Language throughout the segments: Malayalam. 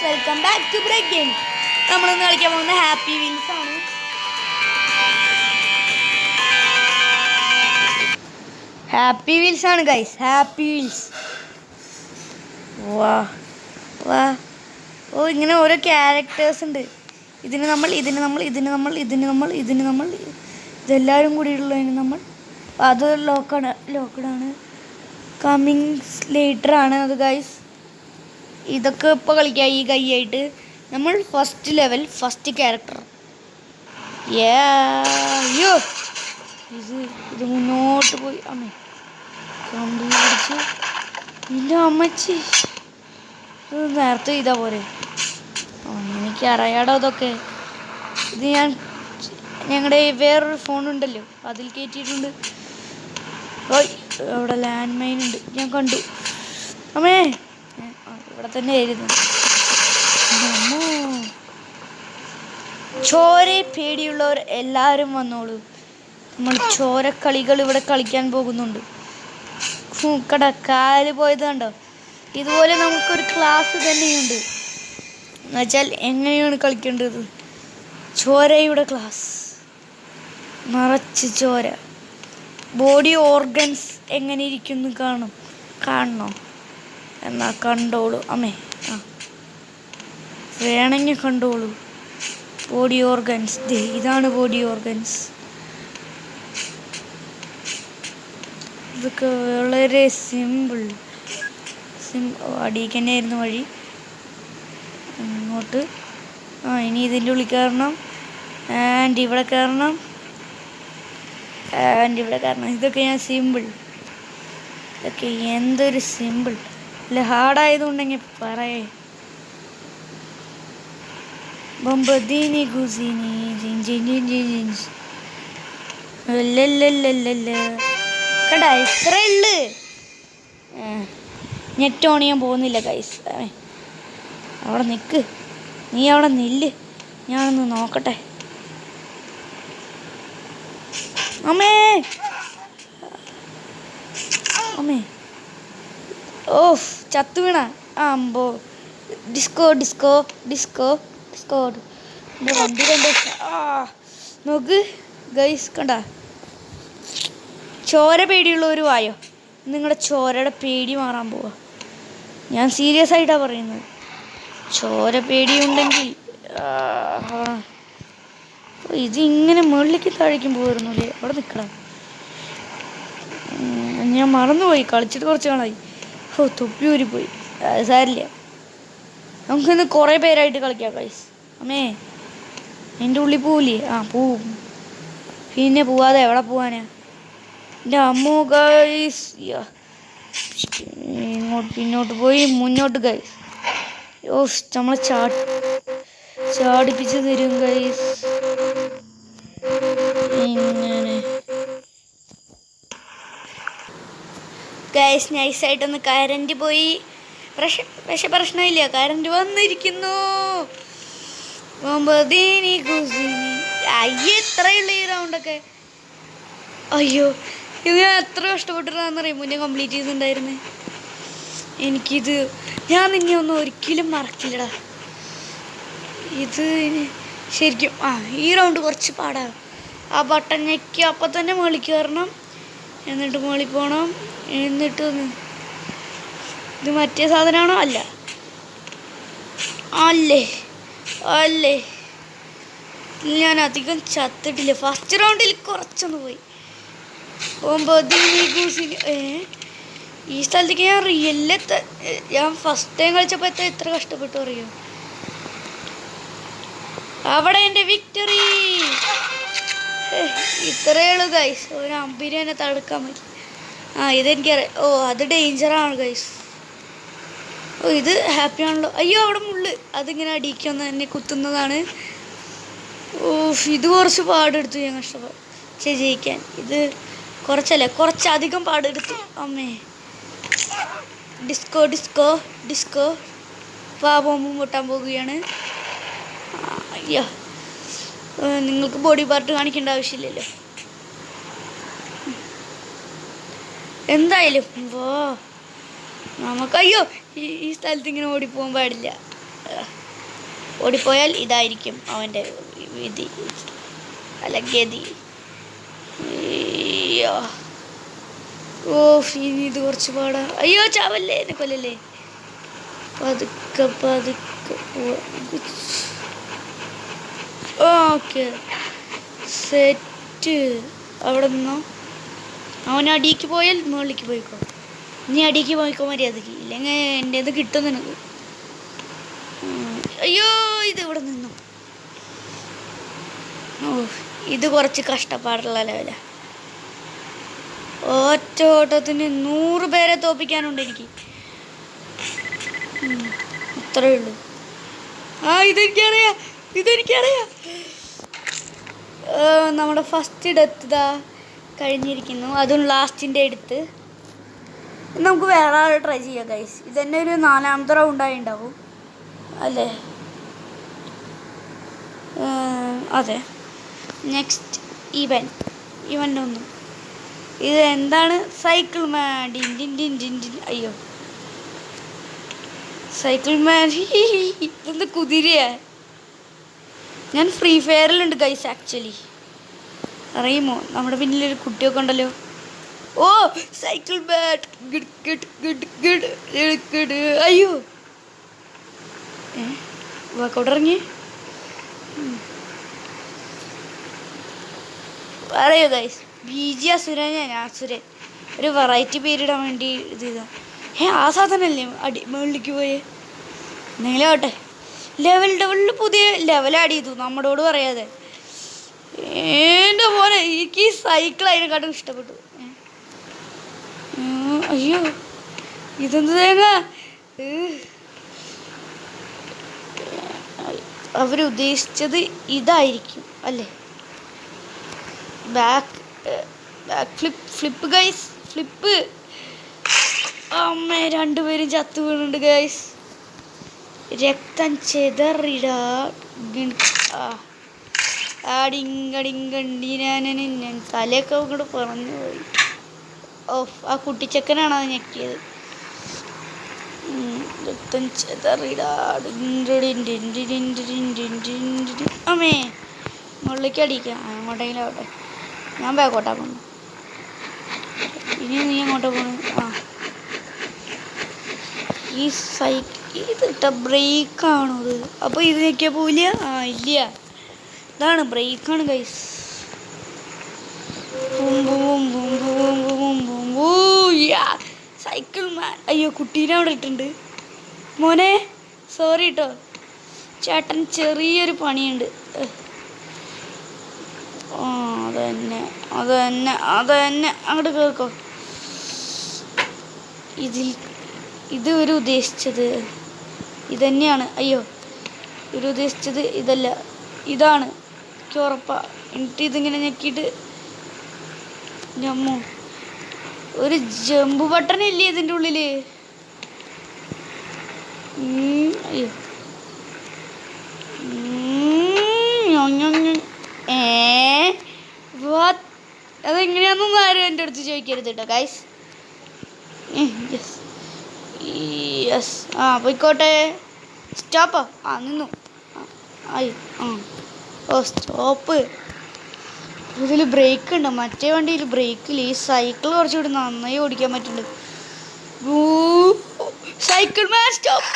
Welcome back to break game. നമ്മളിന്ന് കളിക്കാൻ പോകുന്ന ഹാപ്പി വീൽസ് ആണ്. ഹാപ്പി വീൽസ് ആണ് ഗൈസ്, ഹാപ്പി വീൽസ്. വാ വാ ഓ, ഇങ്ങനെ ഓരോ ക്യാരക്ടേഴ്സ് ഉണ്ട്. ഇതിന് നമ്മൾ ഇതെല്ലാവരും കൂടിയുള്ളതിന് നമ്മൾ അത് ലോക്കഡാണ്. കമ്മിങ്സ് ലേറ്റർ ആണ് അത് ഗൈസ്. ഇതൊക്കെ ഇപ്പോൾ കളിക്കുക ഈ കൈയായിട്ട്. നമ്മൾ ഫസ്റ്റ് ലെവൽ ഫസ്റ്റ് ക്യാരക്ടർ. അയ്യോ ഇത് മുന്നോട്ട് പോയി അമ്മേ കമ്പി പിടിച്ച് എൻ്റെ അമ്മച്ചി. ഇത് നേരത്തെ ചെയ്താൽ പോരെ? എനിക്ക് അറിയാടോ ഇതൊക്കെ. ഇത് ഞങ്ങളുടെ വേറൊരു ഫോണുണ്ടല്ലോ അതിൽ കയറ്റിയിട്ടുണ്ട്. ഓയ് അവിടെ ലാൻഡ് മൈൻ ഉണ്ട്, ഞാൻ കണ്ടു. അമ്മേ ഇവിടെ തന്നെ ആയിരുന്നു. ചോരയെ പേടിയുള്ളവർ എല്ലാവരും വന്നോളൂ. നമ്മൾ ചോരക്കളികൾ ഇവിടെ കളിക്കാൻ പോകുന്നുണ്ട്. കാല് പോയത് കണ്ടോ? ഇതുപോലെ നമുക്കൊരു ക്ലാസ് തന്നെയുണ്ട്. എന്നുവെച്ചാൽ എങ്ങനെയാണ് കളിക്കേണ്ടത്. ചോരയുടെ ക്ലാസ്, നിറച്ച് ചോര. ബോഡി ഓർഗൻസ് എങ്ങനെ ഇരിക്കുന്നു കാണണോ? എന്നാ കണ്ടോളൂ അമ്മേ. വേണമെങ്കിൽ കണ്ടോളൂ. ബോഡി ഓർഗൻസ് ഇതാണ് ബോഡി ഓർഗൻസ്. ഇതൊക്കെ വളരെ സിമ്പിൾ. അടിയിൽ തന്നെ ആയിരുന്നു വഴി. ഇങ്ങോട്ട് ഇനി ഇതിൻ്റെ ഉള്ളിൽ കയറണം. ആൻഡ് ഇവിടെ കയറണം. ഇതൊക്കെ ഞാൻ സിമ്പിൾ. ഇതൊക്കെ എന്തൊരു സിമ്പിൾ. അല്ല ഹാർഡായതുകൊണ്ടെങ്കിൽ പറയേ. ബൊമ്പദീനി ഗുസിനി കണ്ടാ ഇത്ര ഉള്ളു. നെറ്റ് ഓൺ ചെയ്യാൻ പോകുന്നില്ല ഗൈസ്. അവിടെ നിൽക്ക്, നീ അവിടെ നില്ല്, ഞാനൊന്ന് നോക്കട്ടെ. അമ്മേ ഓഫ് ചത്തു വീണ അമ്പോ. ഡിസ്കോ വണ്ടി കണ്ട് നോക്ക് ഗൈസ്. കണ്ട ചോര പേടിയുള്ളവർ വായോ. നിങ്ങളുടെ ചോരയുടെ പേടി മാറാൻ പോവാ. ഞാൻ സീരിയസ് ആയിട്ടാണ് പറയുന്നത്. ചോര പേടിയുണ്ടെങ്കിൽ ഇതിങ്ങനെ മുകളിലേക്ക് താഴേക്കും പോയിരുന്നില്ലേ? അവിടെ നിൽക്കണം. ഞാൻ മറന്നുപോയി, കളിച്ചിട്ട് കുറച്ച് നാളായി. തൊപ്പി ഊരിപ്പോയി. അത് സാരില്ല, നമുക്കിന്ന് കുറേ പേരായിട്ട് കളിക്കാം ഗൈസ്. അമ്മേ എൻ്റെ ഉള്ളിൽ പോവില്ലേ? പോവും. പിന്നെ പോവാതെ എവിടെ പോവാനാ എൻ്റെ അമ്മോ ഗൈസ്. പിന്നോട്ട് പോയി മുന്നോട്ട് ഗൈസ്. നമ്മളെ ചാടിപ്പിച്ച് തരും ഗൈസ്. ഇങ്ങനെ ഗൈസ് നൈസായിട്ടൊന്ന് കറണ്ട് പോയി. പക്ഷെ പ്രശ്നമില്ല, കറണ്ട് വന്നിരിക്കുന്നു. എത്രയുള്ള ഈ റൗണ്ടൊക്കെ. അയ്യോ ഇത് ഞാൻ എത്ര കഷ്ടപ്പെട്ടിട്ടാണെന്നറിയാം മുന്നേ കംപ്ലീറ്റ് ചെയ്തിട്ടുണ്ടായിരുന്നേ. എനിക്കിത് ഞാൻ നിന്നെ ഒന്നും ഒരിക്കലും മറക്കില്ലടാ. ഇത് ശരിക്കും ഈ റൗണ്ട് കുറച്ച് പാടാണ്. ആ ബട്ടൺ ഞെക്കി അപ്പം തന്നെ മുകളിൽ കയറണം, എന്നിട്ട് മുകളിൽ പോകണം. എന്നിട്ട് ഇത് മറ്റേ സാധനമാണോ? അല്ലേ ഞാൻ അധികം ചത്തിട്ടില്ല. ഫസ്റ്റ് റൗണ്ടിൽ കുറച്ചൊന്ന് പോയി. ഈ സ്ഥലത്തേക്ക് ഞാൻ ഫസ്റ്റ് ടൈം കളിച്ചപ്പോൾ എത്ര കഷ്ടപ്പെട്ടു അറിയോ. അവിടെ എൻ്റെ വിക്ടറി. ഇത്രയേ ഉള്ളൂ ഗൈസ്. ഒരു അമ്പിനെ എന്നെ തടുക്കാൻ പറ്റും. ഇതെനിക്കറിയാം. അത് ഡേഞ്ചറാണ് ഗൈസ്. ഇത് ഹാപ്പിയാണല്ലോ. അയ്യോ അവിടെ മുള്ള്, അതിങ്ങനെ അടിക്കൊന്ന് എന്നെ കുത്തുന്നതാണ്. ഇത് കുറച്ച് പാടെടുത്തു ഞാൻ കഷ്ടപ്പെട്ട് ജയിക്കാൻ. ഇത് കുറച്ചധികം പാടെടുത്തു. അമ്മേ ഡിസ്കോ ബോംബും പൊട്ടാൻ പോകുകയാണ്. അയ്യോ നിങ്ങൾക്ക് ബോഡി പാർട്ട് കാണിക്കേണ്ട ആവശ്യമില്ലല്ലോ. എന്തായാലും നമുക്ക് അയ്യോ ഈ സ്ഥലത്ത് ഇങ്ങനെ ഓടിപ്പോകാൻ പാടില്ല. ഓടിപ്പോയാൽ ഇതായിരിക്കും അവൻ്റെ വിധി അല്ല ഗതി. അയ്യോ ഓ ഇനി ഇത് കുറച്ച് പാടാ. അയ്യോ ചാവല്ലേ, എന്നെ കൊല്ലല്ലേ. പതുക്കെ പതുക്കെ ഓക്കെ സെറ്റ്. അവിടെ നിന്നോ. അവൻ അടിക്ക് പോയാൽ മുകളിലേക്ക് പോയിക്കോ. നീ അടിക്ക് പോയിക്കോ മര്യാദക്ക്, ഇല്ലെങ്കിൽ എൻ്റെ ഇത് കിട്ടും നിനക്ക്. അയ്യോ ഇത് ഇവിടെ നിന്നു. ഓ ഇത് കുറച്ച് കഷ്ടപ്പാടുള്ള ലെവലാ. ഒറ്റ ഓട്ടത്തിന് 100 പേരെ തോപ്പിക്കാനുണ്ട് എനിക്ക്. അത്രേ ഉള്ളൂ. ഇതെനിക്കറിയാം. നമ്മുടെ ഫസ്റ്റ് ഡെത്ത് ഇതാ കഴിഞ്ഞിരിക്കുന്നു, അതും ലാസ്റ്റിൻ്റെ അടുത്ത്. നമുക്ക് വേറെ ആൾ ട്രൈ ചെയ്യാം ഗൈസ്. ഇതന്നെ ഒരു 4ാമത്തെ റൗണ്ടായി ഉണ്ടാവും അല്ലേ? അതെ. നെക്സ്റ്റ് ഇവൻ്റ് ഒന്നും ഇത് എന്താണ്? സൈക്കിൾ മാൻ. അയ്യോ സൈക്കിൾ മാൻ ഇതെന്ത് കുതിരയാ? ഞാൻ ഫ്രീ ഫയറിലുണ്ട് ഗൈസ് ആക്ച്വലി. അറിയുമോ നമ്മുടെ പിന്നിലൊരു കുട്ടിയൊക്കെ ഉണ്ടല്ലോ. ഓ സൈക്കിൾ ബാറ്റ് ഗുഡ്. അയ്യോ വർക്കൗട്ട് ഇറങ്ങി. പറയൂ ഗൈസ്. BG അസുരൻ, ഞാൻ അസുരൻ. ഒരു വെറൈറ്റി പേരിടാൻ വേണ്ടി ഇത് ചെയ്താ. ആ സാധനമല്ലേ മുകളിലേക്ക് പോയേ? എന്തെങ്കിലും ആവട്ടെ. ലെവലിൽ പുതിയ ലെവൽ ആഡ് ചെയ്തു നമ്മളോട് പറയാതെ. എൻ്റെ പോലെ എനിക്ക് ഈ സൈക്കിൾ അതിനെക്കാട്ടും ഇഷ്ടപ്പെട്ടു. അയ്യോ ഇതെന്ത് തേങ്ങ. അവരുദ്ദേശിച്ചത് ഇതായിരിക്കും അല്ലേ? Back flip guys, flip. അമ്മേ 2 പേരും ചത്തു വീണുണ്ട് ഗൈസ്. രക്തം ചെതറിടാ. ഞാൻ തലയൊക്കെ ഇങ്ങോട്ട് പറഞ്ഞു പോയി. ഓഫ് ആ കുട്ടിച്ചക്കനാണ് അത് ഞെക്കിയത്. രക്തം ചെതറിടാ. അമ്മേ മുകളിലേക്ക് അടിക്കാം. അങ്ങോട്ടെങ്കിലും ആവട്ടെ. ഞാൻ ബാക്കോട്ടാ പോണു. ഇനി നീ അങ്ങോട്ടാ പോണു. ഈ ഇതിട്ട ബ്രേക്കാണോ ഇത്? അപ്പോൾ ഇത് ഞെക്കിയാൽ പോവില്ല. ഇല്ല, ഇതാണ് ബ്രേക്കാണ് ഗൈസ്. സൈക്കിൾ മാൻ. അയ്യോ കുട്ടീനെ അവിടെ ഇട്ടുണ്ട്. മോനെ സോറി കേട്ടോ ചേട്ടൻ, ചെറിയൊരു പണിയുണ്ട്. അതന്നെ അങ്ങോട്ട് കേൾക്കോ. ഇത് ഒരു ഉദ്ദേശിച്ചത് ഇതന്നെയാണ്. അയ്യോ ഒരു ഉദ്ദേശിച്ചത് ഇതല്ല, ഇതാണ് എനിക്ക് ഉറപ്പാ. എന്നിട്ട് ഇതിങ്ങനെ ഞെക്കിയിട്ട് ഞമ്മോ ഒരു ജമ്പ് ബട്ടൺ ഇല്ലേ ഇതിൻ്റെ ഉള്ളില്? അയ്യോ അതെങ്ങനെയാണെന്നൊന്നും ആരും എൻ്റെ അടുത്ത് ചോദിക്കരുത് കേട്ടോ ഗൈസ്. യെസ് പോയിക്കോട്ടെ. സ്റ്റോപ്പോ? നിന്നു. ഓ സ്റ്റോപ്പ്. ഇതിൽ ബ്രേക്ക് ഉണ്ട്, മറ്റേ വണ്ടിയിൽ ബ്രേക്കില്ല. ഈ സൈക്കിൾ കുറച്ചുകൂടി നന്നായി ഓടിക്കാൻ പറ്റുള്ളൂ. സൈക്കിൾ മാൻ സ്റ്റോപ്പ്.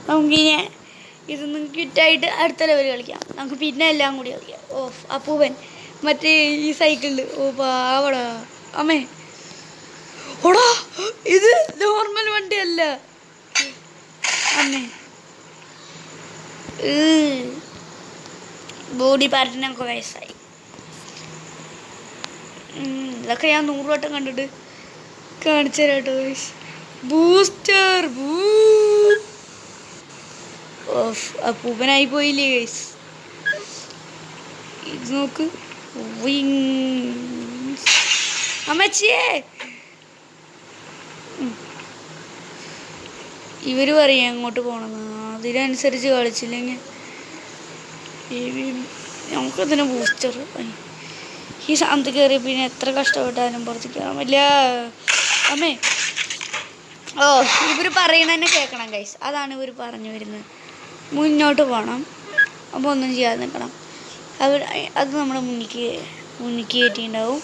നമുക്കിനി ഇതൊന്നും ക്വിറ്റായിട്ട് അടുത്ത ലെവൽ കളിക്കാം. നമുക്ക് പിന്നെ എല്ലാം കൂടി കളിക്കാം. അപ്പൂവൻ മറ്റേ ഈ സൈക്കിളിൽ. പാവടാ അമ്മേ. ഓടാ ഇത് നോർമൽ വണ്ടിയല്ല അമ്മേ. ബോഡി പാർട്ടിനൊക്കെ വയസ്സായി. ഇതൊക്കെ ഞാൻ 100 വട്ടം കണ്ടിട്ട് കാണിച്ചു തരാം കേട്ടോ. ബൂസ്റ്റർ അപ്പൂപ്പനായി പോയില്ലേ ഗൈസ്. ഇത് നോക്ക്. അമ്മച്ചിയേ ഇവർ പറയാം അങ്ങോട്ട് പോകണമെന്ന്. അതിനനുസരിച്ച് കളിച്ചില്ലെങ്കിൽ നമുക്കതിനെ ബൂസ്റ്റർ. ഈ സാന്ത് കയറി പിന്നെ എത്ര കഷ്ടപ്പെട്ടാലും പുറത്തേക്ക് കയറാൻ പറ്റില്ല. അമ്മേ ഓ ഇവർ പറയണ തന്നെ കേൾക്കണം ഗൈസ്. അതാണ് ഇവർ പറഞ്ഞു വരുന്നത്. മുന്നോട്ട് പോകണം, അപ്പോൾ ഒന്നും ചെയ്യാതെ നിൽക്കണം. അത് നമ്മുടെ മുന്നിക്ക് കയറ്റിയിട്ടുണ്ടാവും.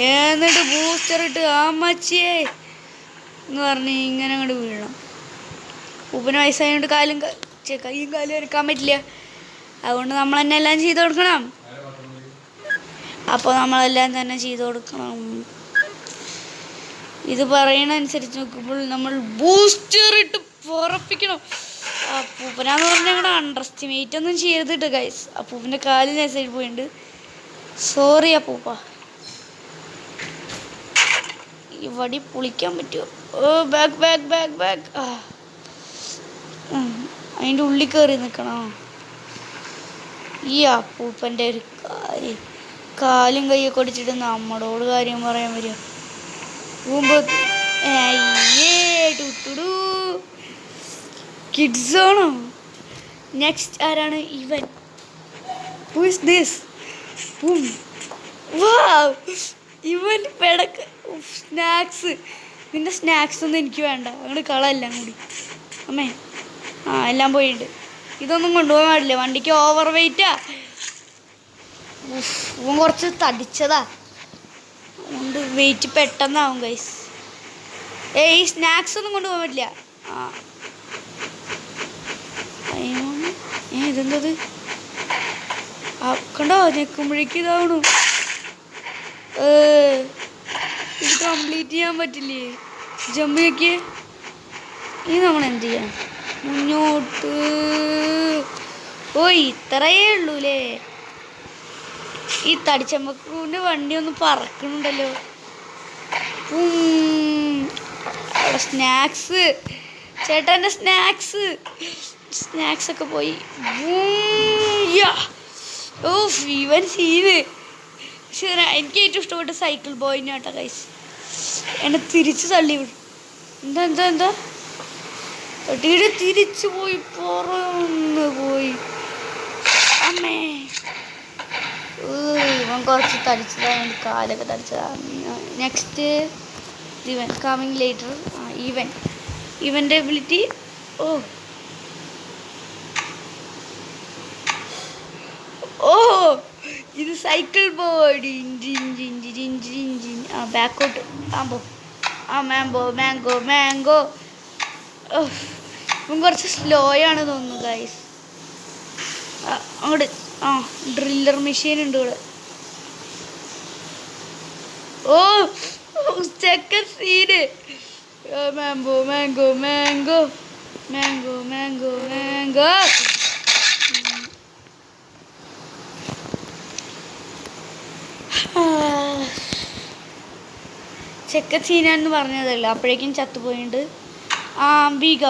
എന്നിട്ട് ബൂസ്റ്റർ ഇട്ട് അമ്മച്ചിയെ എന്ന് പറഞ്ഞ് ഇങ്ങനെ അങ്ങോട്ട് വീഴണം. ഉപ്പന് വയസ്സായതുകൊണ്ട് കൈയും കാലും എടുക്കാൻ പറ്റില്ല. അതുകൊണ്ട് നമ്മൾ തന്നെ എല്ലാം ചെയ്ത് കൊടുക്കണം. അപ്പോൾ നമ്മളെല്ലാം തന്നെ ചെയ്ത് കൊടുക്കണം. ഇത് പറയണ അനുസരിച്ച് നോക്കുമ്പോൾ നമ്മൾ ബൂസ്റ്റർ ഇട്ട് പുറപ്പിക്കണം. അപ്പൂപ്പനാന്ന് പറഞ്ഞാൽ ഞങ്ങളുടെ അണ്ടർ എസ്റ്റിമേറ്റ് ഒന്നും ചെയ്തിട്ട് ഗൈസ്. അപ്പൂപ്പൻ്റെ കാലിന് സൈഡ് പോയിട്ടുണ്ട്. സോറി അപ്പൂപ്പ. ഈ വടി പൊളിക്കാൻ പറ്റുമോ? ഓ ബാക്ക് ബാക്ക് ബാക്ക് ബാക്ക്. അതിൻ്റെ ഉള്ളിൽ കയറി നിൽക്കണോ? ഈ അപ്പൂപ്പൻ്റെ ഒരു കാലും കൈയൊക്കെ ഒടിച്ചിട്ട് നമ്മളോട് കാര്യം പറയാൻ വരിക. കിഡ്സ് ആണോ? നെക്സ്റ്റ് ആരാണ്? ഇവൻ. Who is this? ഇവൻ പെടക്ക് സ്നാക്സ്. നിന്റെ സ്നാക്സ് ഒന്നും എനിക്ക് വേണ്ട, അങ്ങോട്ട് കളയെല്ലാം കൂടി. അമ്മേ എല്ലാം പോയിട്ടുണ്ട്. ഇതൊന്നും കൊണ്ടുപോകാൻ പാടില്ല, വണ്ടിക്ക് ഓവർ വെയിറ്റാ. ഇവൻ കുറച്ച് തടിച്ചതാ, അതുകൊണ്ട് വെയിറ്റ് പെട്ടെന്നാവും ഗൈസ്. ഈ സ്നാക്സ് ഒന്നും കൊണ്ടുപോകാൻ പറ്റില്ല. ഇതെന്തത്? കണ്ടോ ഞെക്കുമ്പോഴേക്ക് ഇതാവണു. ഇത് കംപ്ലീറ്റ് ചെയ്യാൻ പറ്റില്ലേ? ജമ്പ് ഞെക്കിയേ. ഇനി നമ്മൾ എന്ത് ചെയ്യാം? മുന്നോട്ട്. ഓ ഇത്രയേ ഉള്ളൂല്ലേ? ഈ തടിച്ചമ്പക്കൂൻ്റെ വണ്ടി ഒന്ന് പറക്കണുണ്ടല്ലോ. അവിടെ സ്നാക്സ്, ചേട്ടൻ്റെ സ്നാക്സ് ഒക്കെ പോയി. ഓ ഇവൻ സീന്. പക്ഷെ എനിക്ക് ഏറ്റവും ഇഷ്ടപ്പെട്ട സൈക്കിൾ ബോയിനെ കേട്ടോ ഗൈസ്. എന്നെ തിരിച്ച് തള്ളി വിടും. എന്താ തട്ടിയുടെ തിരിച്ചു പോയി, പുറന്ന് പോയി. അമ്മേ ഇവൻ കുറച്ച് തടിച്ചതാണ്, എൻ്റെ കാലൊക്കെ തടിച്ചതാണ്. നെക്സ്റ്റ് ഇവൻ കമ്മിങ് ലേറ്റർ. ഇവൻ്റെ എബിലിറ്റി. ഓ ഇത് സൈക്കിൾ ബോർഡ്. ബാക്കോട്ട് മാംഗോ. ഇവൻ കുറച്ച് സ്ലോ ആണ് തോന്നുന്നു ഗൈസ്. അങ്ങോട്ട് ഡ്രില്ലർ മെഷീൻ ഉണ്ട് ഇവിടെ. ഓ ചെക്കൻ സീന്. മാംഗോ. ചെക്കൻ സീനാന്ന് പറഞ്ഞതല്ല, അപ്പോഴേക്കും ചത്തുപോയിട്ടുണ്ട്. ആംബിക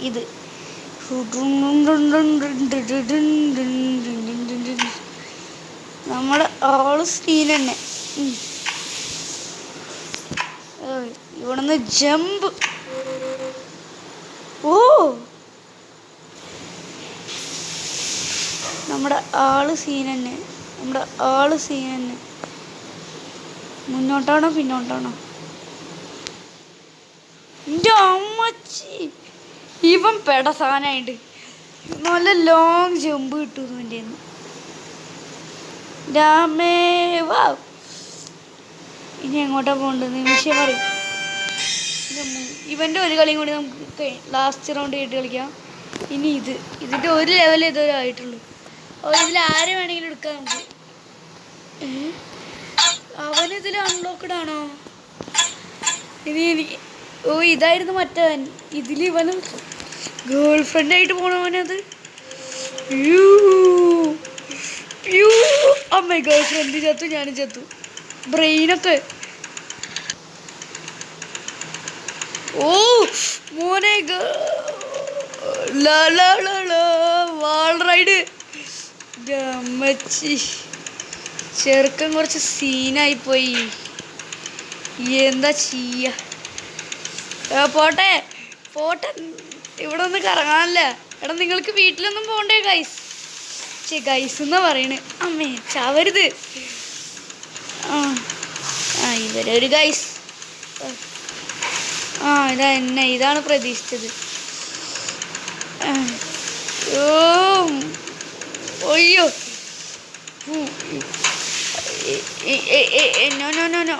ഇത് നമ്മുടെ ആള് സീൻ തന്നെ. ഇവിടുന്ന് ജമ്പ്. ഓ നമ്മുടെ ആള് സീൻ തന്നെ. മുന്നോട്ടാണോ പിന്നോട്ടാണോ? എൻ്റെ അമ്മച്ചി ഇവൻ പെടസാനായിട്ട് നല്ല ലോങ് ജമ്പ് കിട്ടുന്നു എൻ്റെ. രാമേ വാ. ഇനി എങ്ങോട്ടാ പോകേണ്ടത്? നിമിഷം പറയും. ഇവൻ്റെ ഒരു കളിയും കൂടി നമുക്ക് ലാസ്റ്റ് റൗണ്ട് ആയിട്ട് കളിക്കാം. ഇനി ഇതിൻ്റെ ഒരു ലെവൽ ഇതുവരെ ആയിട്ടുള്ളൂ. ഇതിൽ ആരെ വേണമെങ്കിലും എടുക്കാം നമുക്ക്. അവനിതിൽ അൺലോക്ക്ഡ് ആണോ? എനിക്ക് ഇതായിരുന്നു മറ്റവൻ. ഇതിൽ ഇവന് ഗേൾ ഫ്രണ്ടായിട്ട് പോണവനത്. അമ്മ ഗേൾ ഫ്രണ്ട് ചത്തു, ഞാനും ചത്തു. ബ്രെയിനൊക്കെ. ഓ മോനെ വാൾ റൈഡ്. അമ്മച്ചി ചെറുക്കൻ കുറച്ച് സീനായിപ്പോയി. എന്താ ചെയ്യ? പോട്ടെ പോട്ടെ, ഇവിടെ ഒന്ന് കറങ്ങാനല്ല. എടാ നിങ്ങൾക്ക് വീട്ടിലൊന്നും പോകണ്ടേ ഗൈസ്? ഗൈസ് എന്നാ പറയണേ. അമ്മേ ചാവരുത്. ഇവരൊരു ഗൈസ്. ഇതാ എന്നെ ഇതാണ് പ്രതീക്ഷിച്ചത്. അയ്യോ, നോ നോ നോ നോ.